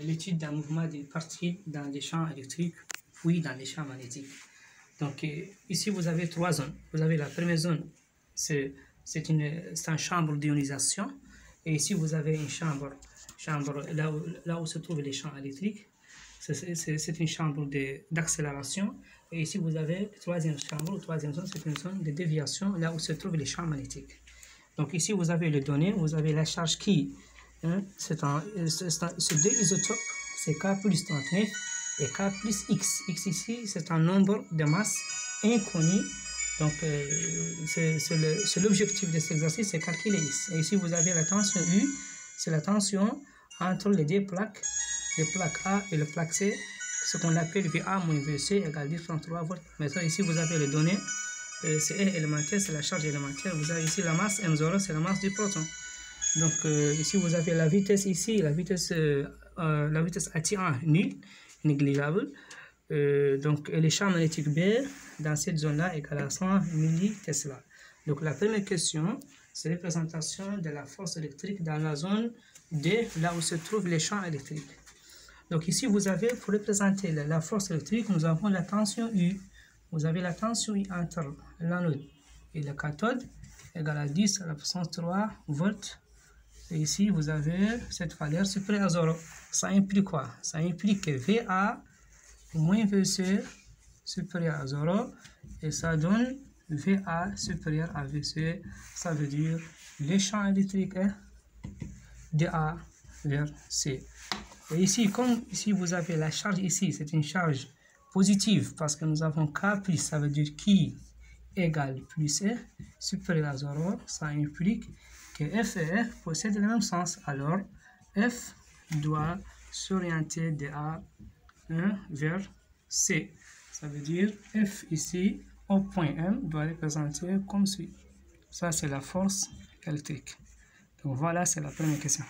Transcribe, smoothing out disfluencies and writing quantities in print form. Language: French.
L'étude d'un mouvement d'une partie dans les champs électriques, puis dans les champs magnétiques. Donc ici vous avez trois zones. Vous avez la première zone, c'est une chambre d'ionisation. Et ici vous avez une chambre là où se trouvent les champs électriques. C'est une chambre d'accélération. Et ici vous avez la troisième chambre, troisième zone, c'est une zone de déviation, là où se trouvent les champs magnétiques. Donc ici vous avez les données, vous avez la charge qui, c'est deux isotopes, c'est K plus 39 et K plus X. X ici c'est un nombre de masse inconnu. Donc c'est l'objectif de cet exercice, c'est calculer X. Et ici vous avez la tension U, c'est la tension entre les deux plaques, les plaques A et le plaque C, ce qu'on appelle VA moins VC égale 10,33 volts. Maintenant ici vous avez les données, c'est E élémentaire, c'est la charge élémentaire. Vous avez ici la masse M0, c'est la masse du proton. Donc ici vous avez la vitesse ici, la vitesse AT1 nulle, négligeable. Donc les champs magnétiques B dans cette zone-là égale à 100 millitesla. Donc la première question, c'est la représentation de la force électrique dans la zone D, là où se trouvent les champs électriques. Donc ici vous avez, pour représenter la force électrique, nous avons la tension U. Vous avez la tension U entre l'anode et la cathode égale à 10 à la puissance 3 volts. Et ici, vous avez cette valeur supérieure à 0. Ça implique quoi? Ça implique que VA moins VC supérieur à 0. Et ça donne VA supérieur à VC. Ça veut dire les champs électriques de A vers C. Et ici, comme ici vous avez la charge ici, c'est une charge positive parce que nous avons K plus, ça veut dire qui égale plus E supérieur à 0. Ça implique que F et F possèdent le même sens. Alors, F doit s'orienter de A vers C. Ça veut dire F ici, au point M, doit représenter comme suit. Ça, c'est la force électrique. Donc voilà, c'est la première question.